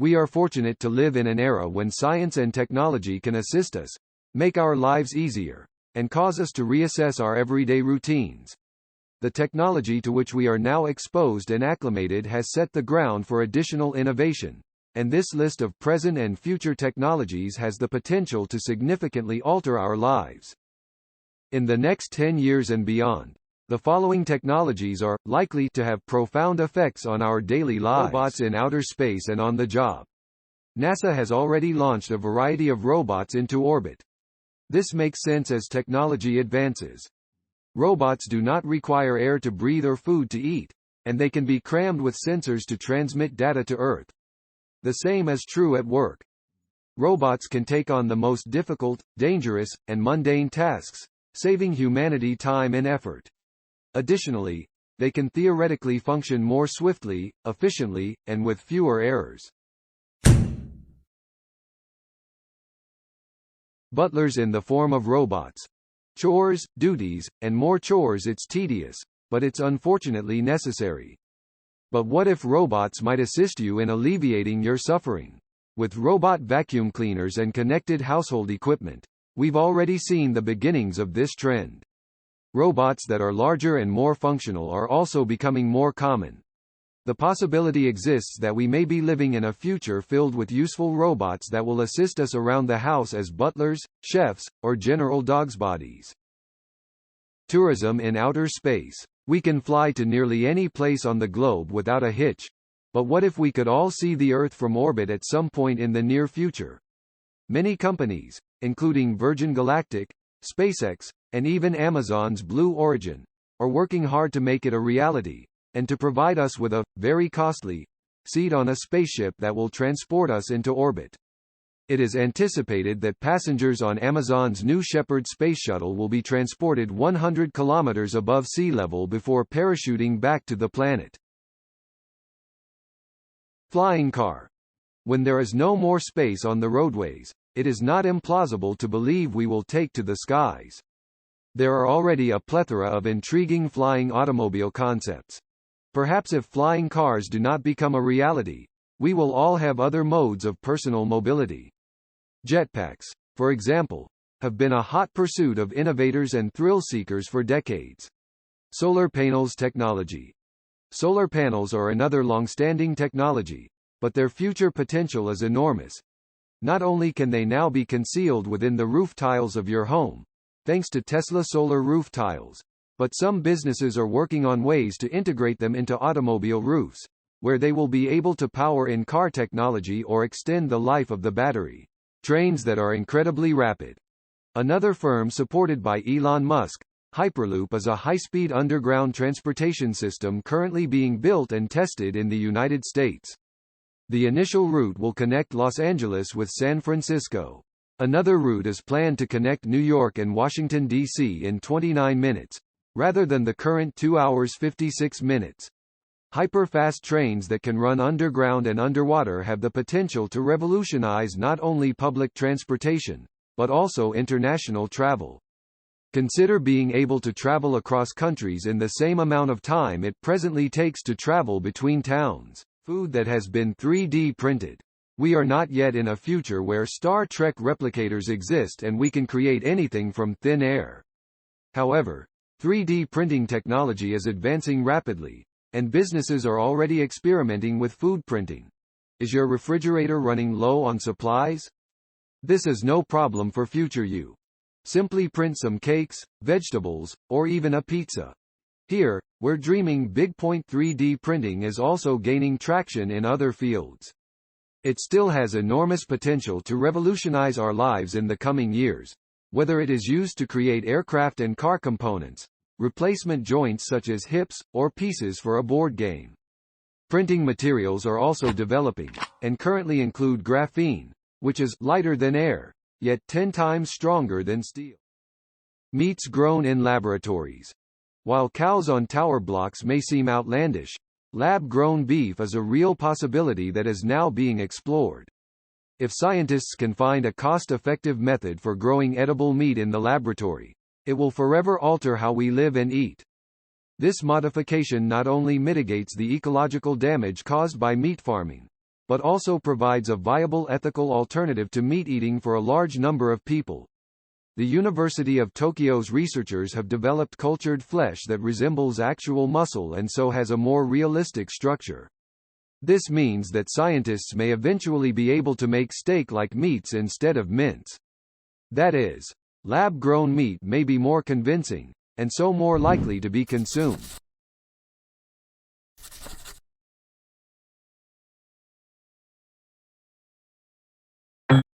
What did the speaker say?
We are fortunate to live in an era when science and technology can assist us, make our lives easier, and cause us to reassess our everyday routines. The technology to which we are now exposed and acclimated has set the ground for additional innovation, and this list of present and future technologies has the potential to significantly alter our lives. In the next 10 years and beyond, the following technologies are likely to have profound effects on our daily lives. Robots in outer space and on the job. NASA has already launched a variety of robots into orbit. This makes sense as technology advances. Robots do not require air to breathe or food to eat, and they can be crammed with sensors to transmit data to Earth. The same is true at work. Robots can take on the most difficult, dangerous, and mundane tasks, saving humanity time and effort. Additionally, they can theoretically function more swiftly, efficiently, and with fewer errors. Butlers in the form of robots. Chores, duties, and more chores. It's tedious, but it's unfortunately necessary. But what if robots might assist you in alleviating your suffering? With robot vacuum cleaners and connected household equipment, we've already seen the beginnings of this trend. Robots that are larger and more functional are also becoming more common. The possibility exists that we may be living in a future filled with useful robots that will assist us around the house as butlers, chefs, or general dogs' bodies. Tourism in outer space. We can fly to nearly any place on the globe without a hitch. But what if we could all see the Earth from orbit at some point in the near future? Many companies, including Virgin Galactic, SpaceX, and even Amazon's Blue Origin, are working hard to make it a reality, and to provide us with a, very costly, seat on a spaceship that will transport us into orbit. It is anticipated that passengers on Amazon's New Shepard space shuttle will be transported 100 kilometers above sea level before parachuting back to the planet. Flying car. When there is no more space on the roadways, it is not implausible to believe we will take to the skies. There are already a plethora of intriguing flying automobile concepts. Perhaps if flying cars do not become a reality, we will all have other modes of personal mobility. Jetpacks, for example, have been a hot pursuit of innovators and thrill-seekers for decades. Solar panels technology. Solar panels are another long-standing technology, but their future potential is enormous. Not only can they now be concealed within the roof tiles of your home, thanks to Tesla solar roof tiles, but some businesses are working on ways to integrate them into automobile roofs, where they will be able to power in-car technology or extend the life of the battery. Trains that are incredibly rapid. Another firm supported by Elon Musk, Hyperloop, is a high-speed underground transportation system currently being built and tested in the United States. The initial route will connect Los Angeles with San Francisco. Another route is planned to connect New York and Washington, D.C. in 29 minutes, rather than the current 2 hours 56 minutes. Hyper-fast trains that can run underground and underwater have the potential to revolutionize not only public transportation, but also international travel. Consider being able to travel across countries in the same amount of time it presently takes to travel between towns. Food that has been 3D printed. We are not yet in a future where Star Trek replicators exist and we can create anything from thin air. However, 3D printing technology is advancing rapidly, and businesses are already experimenting with food printing. Is your refrigerator running low on supplies? This is no problem for future you. Simply print some cakes, vegetables, or even a pizza. Here, we're dreaming big. 3D printing is also gaining traction in other fields. It still has enormous potential to revolutionize our lives in the coming years, whether it is used to create aircraft and car components, replacement joints such as hips, or pieces for a board game. Printing materials are also developing, and currently include graphene, which is lighter than air, yet 10 times stronger than steel. Meats grown in laboratories. While cows on tower blocks may seem outlandish, lab-grown beef is a real possibility that is now being explored. If scientists can find a cost-effective method for growing edible meat in the laboratory, it will forever alter how we live and eat. This modification not only mitigates the ecological damage caused by meat farming, but also provides a viable ethical alternative to meat eating for a large number of people. The University of Tokyo's researchers have developed cultured flesh that resembles actual muscle and so has a more realistic structure. This means that scientists may eventually be able to make steak-like meats instead of mince. That is, lab-grown meat may be more convincing, and so more likely to be consumed.